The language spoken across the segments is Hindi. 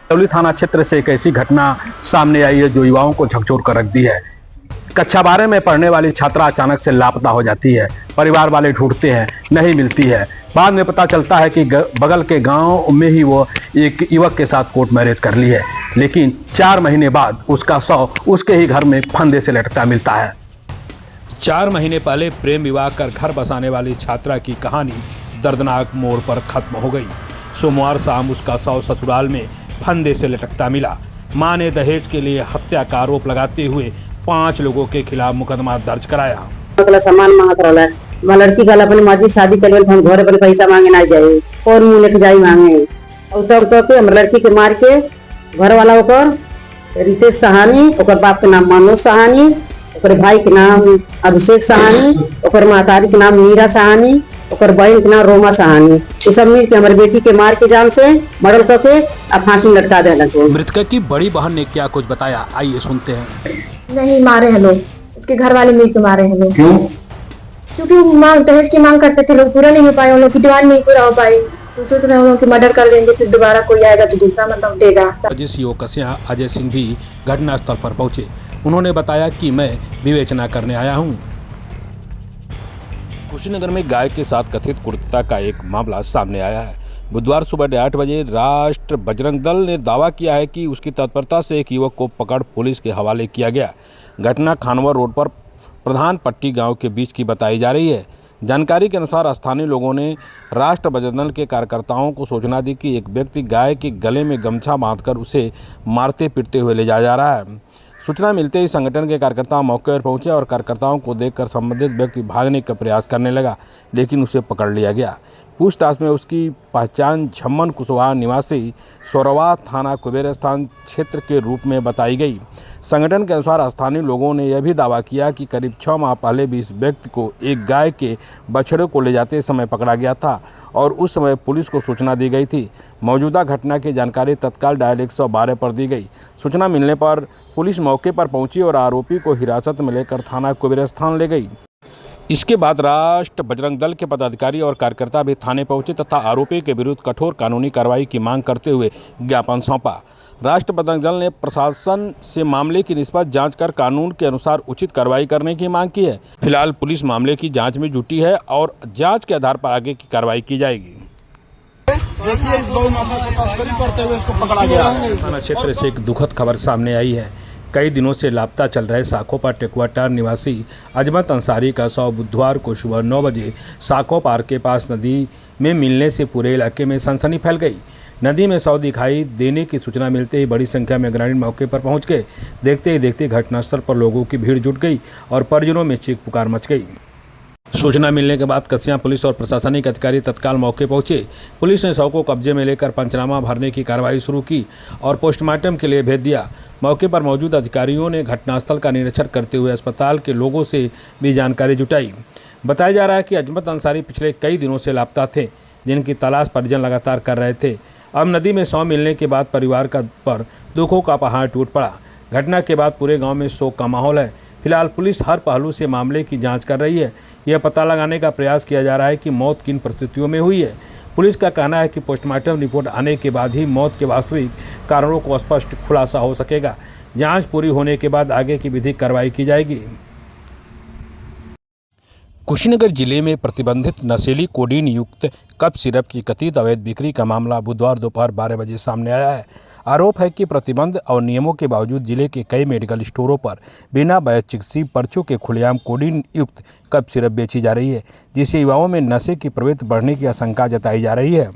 करौली थाना क्षेत्र से एक ऐसी घटना सामने आई है जो युवाओं को झकझोर कर रख दी है। कक्षा 12 में पढ़ने वाली छात्रा अचानक से लापता हो जाती है। परिवार वाले ढूंढते हैं, नहीं मिलती है। बाद में पता चलता है कि बगल के गांव में ही वो एक युवक के साथ कोर्ट मैरिज कर ली है, लेकिन 4 महीने बाद उसका शव उसके ही घर में फंदे से लटकता मिलता है। 4 महीने पहले प्रेम विवाह कर घर बसाने वाली छात्रा की कहानी दर्दनाक मोड़ पर खत्म हो गई। सोमवार शाम उसका शव ससुराल में फंदे से लटकता मिला। मां ने दहेज के लिए हत्या का आरोप लगाते हुए 5 लोगों के खिलाफ मुकदमा दर्ज कराया। सामान मांगत रहला, लड़की का अपनी मर्जी शादी कर हम घर पर पैसा मांगे ना जाए और मुंह लेके जाई मांगे और तब तक हम लड़की के मार के घर वाला ओकर रितेश सहानी, ओकर बाप के नाम मनोज सहानी, ओकर भाई के नाम अभिषेक सहानी, ओकर मातारी के नाम मीरा सहानी, ओकर बहन के नाम रोमा सहानी, ये सब मिल के हमारी बेटी के मार के जान से मर्डर करके अब फांसी में लटका देना। मृतका की बड़ी बहन ने क्या कुछ बताया, आइए सुनते हैं। नहीं मारे हैं लोग, उसके घर वाले मिल के मारे हैं लोग। क्यों? क्योंकि मांग दहेज की मांग करते थे लोग, पूरा नहीं हो पाया, उन लोग की डिमांड नहीं पूरा हो पाई तो सोच रहे हैं उन लोग की मर्डर कर देंगे, फिर दोबारा कोई आएगा तो दूसरा मतलब देगा। सीओ कसिया अजय सिंह भी घटनास्थल पर पहुंचे। उन्होंने बताया कि मैं विवेचना करने आया हूं। कुशीनगर में गाय के साथ कथित क्रूरता का एक मामला सामने आया है। बुधवार सुबह 8 बजे राष्ट्र बजरंग दल ने दावा किया है कि उसकी तत्परता से एक युवक को पकड़ पुलिस के हवाले किया गया। घटना खानवा रोड पर प्रधान पट्टी गांव के बीच की बताई जा रही है। जानकारी के अनुसार स्थानीय लोगों ने राष्ट्र बजरंग दल के कार्यकर्ताओं को सूचना दी कि एक व्यक्ति गाय के गले में गमछा बांधकर उसे मारते पीटते हुए ले जाया जा रहा है। सूचना मिलते ही संगठन के कार्यकर्ता मौके पर पहुंचे और कार्यकर्ताओं को देखकर संबंधित व्यक्ति भागने का प्रयास करने लगा, लेकिन उसे पकड़ लिया गया। पूछताछ में उसकी पहचान झम्मन कुशवाहा निवासी सोरवा थाना कुबेरस्थान क्षेत्र के रूप में बताई गई। संगठन के अनुसार स्थानीय लोगों ने यह भी दावा किया कि करीब 6 माह पहले भी इस व्यक्ति को एक गाय के बछड़े को ले जाते समय पकड़ा गया था और उस समय पुलिस को सूचना दी गई थी। मौजूदा घटना की जानकारी तत्काल डायल 112 पर दी गई। सूचना मिलने पर पुलिस मौके पर पहुंची और आरोपी को हिरासत में लेकर थाना कुबेरस्थान ले गई। इसके बाद राष्ट्र बजरंग दल के पदाधिकारी और कार्यकर्ता भी थाने पहुंचे तथा आरोपी के विरुद्ध कठोर कानूनी कार्रवाई की मांग करते हुए ज्ञापन सौंपा। राष्ट्र बजरंग दल ने प्रशासन से मामले की निष्पक्ष जांच कर कानून के अनुसार उचित कार्रवाई करने की मांग की है। फिलहाल पुलिस मामले की जांच में जुटी है और जांच के आधार पर आगे की कार्रवाई की जाएगी। देखिए, इस गौ माता को तस्करी करते हुए इसको पकड़ा गया। थाना क्षेत्र से एक दुखद खबर सामने आई है। कई दिनों से लापता चल रहे साखोपार टेकुआटार निवासी अजमत अंसारी का शव बुधवार को सुबह 9 बजे साखोपार के पास नदी में मिलने से पूरे इलाके में सनसनी फैल गई। नदी में शव दिखाई देने की सूचना मिलते ही बड़ी संख्या में ग्रामीण मौके पर पहुंच गए। देखते ही देखते घटनास्थल पर लोगों की भीड़ जुट गई और परिजनों में चीख पुकार मच गई। सूचना मिलने के बाद कसिया पुलिस और प्रशासनिक अधिकारी तत्काल मौके पहुंचे। पुलिस ने शव को कब्जे में लेकर पंचनामा भरने की कार्रवाई शुरू की और पोस्टमार्टम के लिए भेज दिया। मौके पर मौजूद अधिकारियों ने घटनास्थल का निरीक्षण करते हुए अस्पताल के लोगों से भी जानकारी जुटाई। बताया जा रहा है कि अजमत अंसारी पिछले कई दिनों से लापता थे, जिनकी तलाश परिजन लगातार कर रहे थे। अब नदी में शव मिलने के बाद परिवार पर दुखों का पहाड़ टूट पड़ा। घटना के बाद पूरे गाँव में शोक का माहौल है। फिलहाल पुलिस हर पहलू से मामले की जांच कर रही है। यह पता लगाने का प्रयास किया जा रहा है कि मौत किन परिस्थितियों में हुई है। पुलिस का कहना है कि पोस्टमार्टम रिपोर्ट आने के बाद ही मौत के वास्तविक कारणों को स्पष्ट खुलासा हो सकेगा। जांच पूरी होने के बाद आगे की विधिक कार्रवाई की जाएगी। कुशीनगर जिले में प्रतिबंधित नशीली कोडीन युक्त कप सिरप की कथित अवैध बिक्री का मामला बुधवार दोपहर 12 बजे सामने आया है। आरोप है कि प्रतिबंध और नियमों के बावजूद जिले के कई मेडिकल स्टोरों पर बिना वैध चिकित्सीय पर्चों के खुलेआम कोडीन युक्त कप सिरप बेची जा रही है, जिससे युवाओं में नशे की प्रवृत्ति बढ़ने की आशंका जताई जा रही है।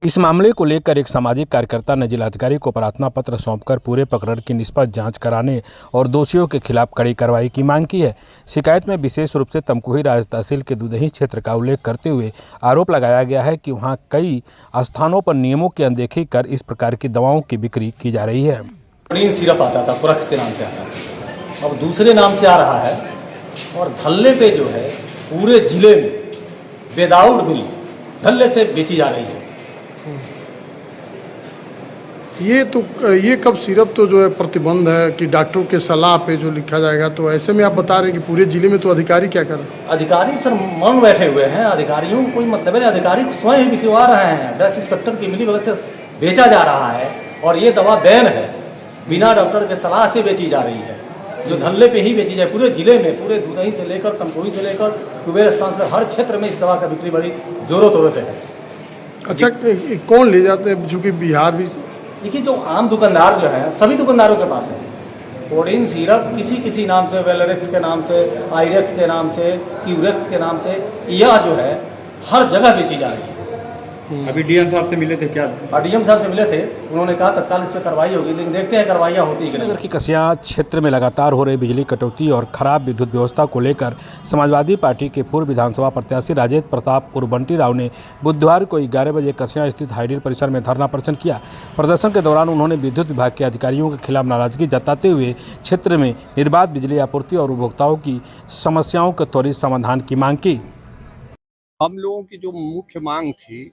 इस मामले को लेकर एक सामाजिक कार्यकर्ता ने जिलाधिकारी को प्रार्थना पत्र सौंपकर पूरे प्रकरण की निष्पक्ष जांच कराने और दोषियों के खिलाफ कड़ी कार्रवाई की मांग की है। शिकायत में विशेष रूप से तमकुही राज तहसील के दुदही क्षेत्र का उल्लेख करते हुए आरोप लगाया गया है कि वहां कई स्थानों पर नियमों की अनदेखी कर इस प्रकार की दवाओं की बिक्री की जा रही है। कोडीन सिरप आता था, पुरक्स के नाम से आता था, अब दूसरे नाम से आ रहा है और धल्ले पे जो है पूरे जिले में विदाउट बिल धल्ले से बेची जा रही है। ये कब सिरप तो जो है प्रतिबंध है कि डॉक्टरों के सलाह पे जो लिखा जाएगा, तो ऐसे में आप बता रहे हैं कि पूरे जिले में तो अधिकारी क्या कर रहे हैं? अधिकारी सर मौन बैठे हुए हैं। अधिकारियों को कोई मतलब नहीं, अधिकारी स्वयं बिकवा रहे हैं। ड्रग्स इंस्पेक्टर की मिली वजह से बेचा जा रहा है। और ये दवा बैन है, बिना डॉक्टर के सलाह से बेची जा रही है, जो धल्ले पे ही बेची जाए। पूरे जिले में, पूरे दुधही से लेकर तमकुही से लेकर कुबेर स्थान से हर क्षेत्र में इस दवा का बिक्री बड़ी जोरों तोरों से है। अच्छा, कौन ले जाते हैं, चूँकि बिहार भी? देखिए, जो आम दुकानदार जो हैं, सभी दुकानदारों के पास है कोडिन सिरप, किसी नाम से, वेलरेक्स के नाम से, आयरेक्स के नाम से, क्यूरेक्स के नाम से, यह जो है हर जगह बेची जा रही है। अभी डीएम साहब से मिले थे क्या? डीएम साहब से मिले थे, उन्होंने कहा तत्काल इस पर कार्रवाई होगी, लेकिन देखते हैं कार्रवाइयाँ होती है कि नहीं। नगर की कसिया क्षेत्र में लगातार हो रही बिजली कटौती और खराब विद्युत व्यवस्था को लेकर समाजवादी पार्टी के पूर्व विधानसभा प्रत्याशी राजेंद्र प्रताप उर्फ बंटी राव ने बुधवार को 11 बजे कसिया स्थित हाईडील परिसर में धरना प्रदर्शन किया। प्रदर्शन के दौरान उन्होंने विद्युत विभाग के अधिकारियों के खिलाफ नाराजगी जताते हुए क्षेत्र में निर्बाध बिजली आपूर्ति और उपभोक्ताओं की समस्याओं के त्वरित समाधान की मांग की। हम लोगों की जो मुख्य मांग थी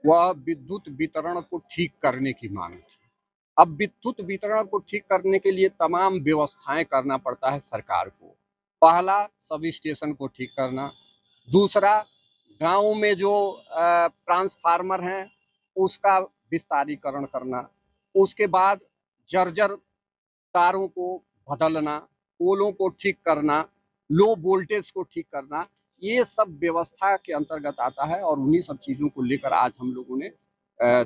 वह विद्युत वितरण को ठीक करने की मांग थी। अब विद्युत वितरण को ठीक करने के लिए तमाम व्यवस्थाएं करना पड़ता है सरकार को। पहला, सब स्टेशन को ठीक करना। दूसरा, गांव में जो ट्रांसफार्मर हैं उसका विस्तारीकरण करना। उसके बाद जर्जर तारों को बदलना, पोलों को ठीक करना, लो वोल्टेज को ठीक करना, ये सब व्यवस्था के अंतर्गत आता है और उन्हीं सब चीज़ों को लेकर आज हम लोगों ने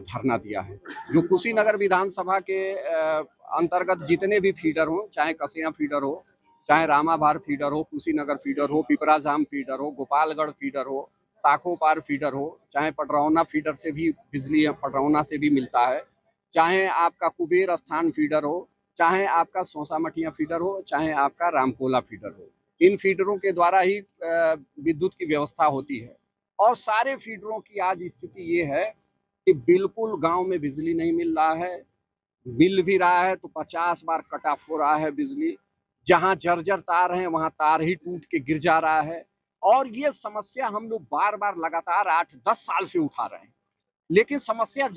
धरना दिया है। जो कुशीनगर विधानसभा के अंतर्गत जितने भी फीडर हों, चाहे कसिया फीडर हो, चाहे रामाभार फीडर हो, कुशीनगर फीडर हो, पिपराजाम फीडर हो, गोपालगढ़ फीडर हो, साखोपार फीडर हो, चाहे पटरौना फीडर से भी बिजली पटरौना से भी मिलता है, चाहे आपका कुबेर स्थान फीडर हो, चाहे आपका सौसा मठिया फीडर हो, चाहे आपका रामकोला फीडर हो। इन फीडरों के द्वारा ही विद्युत की व्यवस्था होती है। और सारे फीडरों की आज स्थिति ये है कि बिल्कुल गांव में बिजली नहीं मिल रहा है, मिल भी रहा है तो 50 बार कट ऑफ हो रहा है बिजली। जहां जर्जर तार हैं वहां तार ही टूट के गिर जा रहा है। और ये समस्या हम लोग बार बार लगातार 8-10 साल से उठा रहे हैं, लेकिन समस्या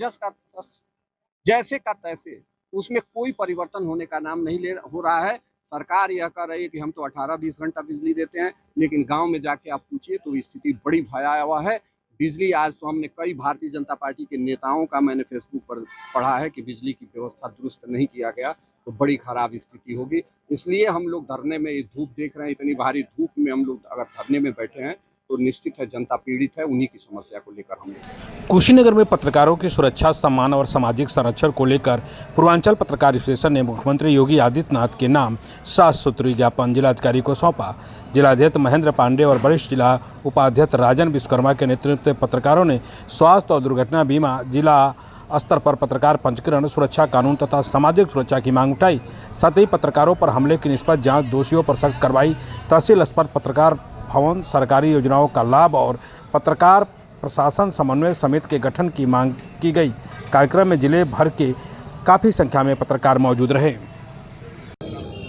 जैसे का तैसे, उसमें कोई परिवर्तन होने का नाम नहीं हो रहा है। सरकार यह कह रही है कि हम तो 18-20 घंटा बिजली देते हैं, लेकिन गांव में जाके आप पूछिए तो स्थिति बड़ी भयावह है। बिजली आज तो हमने कई भारतीय जनता पार्टी के नेताओं का मैंने फेसबुक पर पढ़ा है कि बिजली की व्यवस्था दुरुस्त नहीं किया गया तो बड़ी खराब स्थिति होगी। इसलिए हम लोग धरने में धूप देख रहे हैं, इतनी भारी धूप में हम लोग अगर धरने में बैठे हैं तो निश्चित है जनता पीड़ित है। उन्हीं की समस्या को लेकर हम कुशीनगर में पत्रकारों की सुरक्षा, सम्मान और सामाजिक संरक्षण को लेकर पूर्वांचल पत्रकार एसोसिएशन ने मुख्यमंत्री योगी आदित्यनाथ के नाम 7 सूत्री ज्ञापन जिलाधिकारी को सौंपा। जिलाध्यक्ष महेंद्र पांडे और वरिष्ठ जिला उपाध्यक्ष राजन विश्वकर्मा के नेतृत्व में पत्रकारों ने स्वास्थ्य और दुर्घटना बीमा, जिला स्तर पर पत्रकार पंजीकरण, सुरक्षा कानून तथा सामाजिक सुरक्षा की मांग उठाई। साथ ही पत्रकारों पर हमले की निष्पक्ष जांच, दोषियों पर सख्त कार्रवाई, तहसील स्तर पर पत्रकार भवन, सरकारी योजनाओं का लाभ और पत्रकार प्रशासन समन्वय समिति के गठन की मांग की गई। कार्यक्रम में जिले भर के काफ़ी संख्या में पत्रकार मौजूद रहे।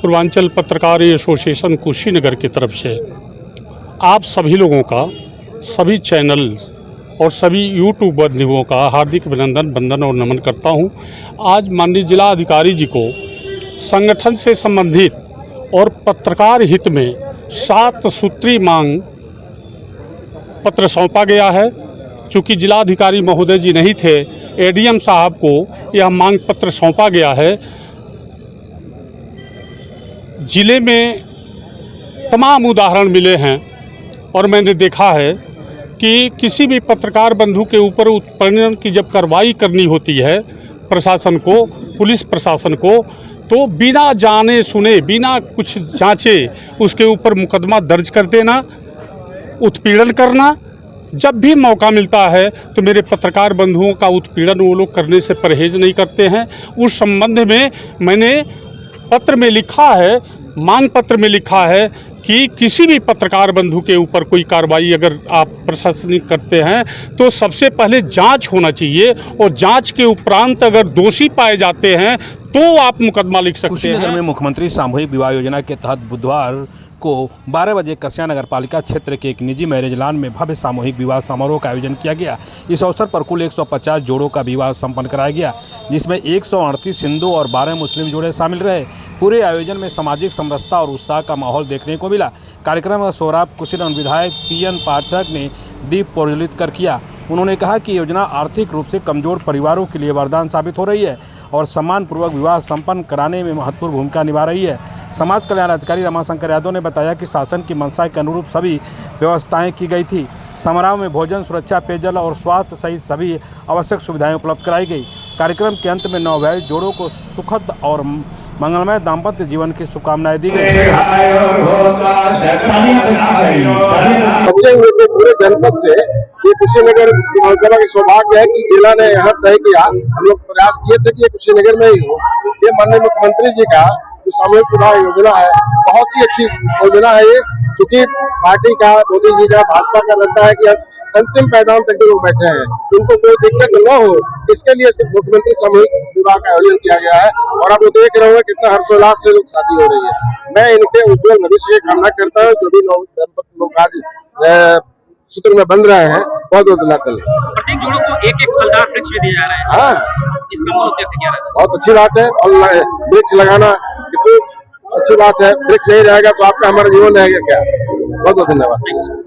पूर्वांचल पत्रकार एसोसिएशन कुशीनगर की तरफ से आप सभी लोगों का, सभी चैनल और सभी यूट्यूब बंधुओं का हार्दिक अभिनंदन, वंदन और नमन करता हूं। आज माननीय जिला अधिकारी जी को संगठन से संबंधित और पत्रकार हित में 7 सूत्री मांग पत्र सौंपा गया है। चूँकि जिलाधिकारी महोदय जी नहीं थे, एडीएम साहब को यह मांग पत्र सौंपा गया है। जिले में तमाम उदाहरण मिले हैं और मैंने देखा है कि किसी भी पत्रकार बंधु के ऊपर उत्पीड़न की जब कार्रवाई करनी होती है प्रशासन को, पुलिस प्रशासन को, तो बिना जाने सुने, बिना कुछ जांचे उसके ऊपर मुकदमा दर्ज कर देना, उत्पीड़न करना। जब भी मौका मिलता है तो मेरे पत्रकार बंधुओं का उत्पीड़न वो लोग करने से परहेज नहीं करते हैं। उस संबंध में मैंने पत्र में लिखा है, मांग पत्र में लिखा है कि किसी भी पत्रकार बंधु के ऊपर कोई कार्रवाई अगर आप प्रशासनिक करते हैं तो सबसे पहले जांच होना चाहिए और जांच के उपरांत अगर दोषी पाए जाते हैं तो आप मुकदमा लिख सकते हैं। कुशीनगर में मुख्यमंत्री सामूहिक विवाह योजना के तहत बुधवार को 12 बजे कसिया नगर पालिका क्षेत्र के एक निजी मैरिज लॉन में भव्य सामूहिक विवाह समारोह का आयोजन किया गया। इस अवसर पर कुल 150 जोड़ों का विवाह संपन्न कराया गया, जिसमें 138 हिंदू और 12 मुस्लिम जोड़े शामिल रहे। पूरे आयोजन में सामाजिक समरसता और उत्साह का माहौल देखने को मिला। कार्यक्रम में सोहराब कुशीनगर विधायक पीएन पाठक ने दीप प्रज्वलित कर किया। उन्होंने कहा कि योजना आर्थिक रूप से कमजोर परिवारों के लिए वरदान साबित हो रही है और सम्मानपूर्वक विवाह संपन्न कराने में महत्वपूर्ण भूमिका निभा रही है। समाज कल्याण अधिकारी रमाशंकर यादव ने बताया कि शासन की मंशा के अनुरूप सभी व्यवस्थाएं की गई थी। समारोह में भोजन, सुरक्षा, पेयजल और स्वास्थ्य सहित सभी आवश्यक सुविधाएं उपलब्ध कराई गई। कार्यक्रम के अंत में नवविवाहित जोड़ों को सुखद और मंगलमय दाम्पत्य जीवन की शुभकामनाएं दी गई। बचे हुए थे पूरे जनपद से। ये कुशीनगर विधानसभा की सौभाग्य है कि जिला ने यहाँ तय किया। हम लोग प्रयास किए थे कि ये कुशीनगर में ही हो। ये माननीय मुख्यमंत्री जी का जो सामूहिक विवाह योजना है, बहुत ही अच्छी योजना है ये। चूंकि पार्टी का, मोदी जी का, भाजपा का लगता है कि अंतिम पैदान तक लोग बैठे हैं, उनको कोई दिक्कत न हो, इसके लिए मुख्यमंत्री सामूहिक विवाह का आयोजन किया गया है। और आप देख रहे होंगे कितना हर्षोल्लास से लोग शादी हो रही है। मैं इनके उज्जवल भविष्य की कामना करता हूँ। जो भी लोग आज सूत्र में बंध रहे हैं, बहुत बहुत धन्यवाद। प्रत्येक जोड़ों को एक एक फलदार वृक्ष भी दिया जा रहा है। हाँ, इसका मूल उद्देश्य क्या है? बहुत अच्छी बात है। और वृक्ष लगाना कितनी अच्छी बात है। वृक्ष नहीं रहेगा तो आपका हमारा जीवन रहेगा क्या? बहुत बहुत धन्यवाद।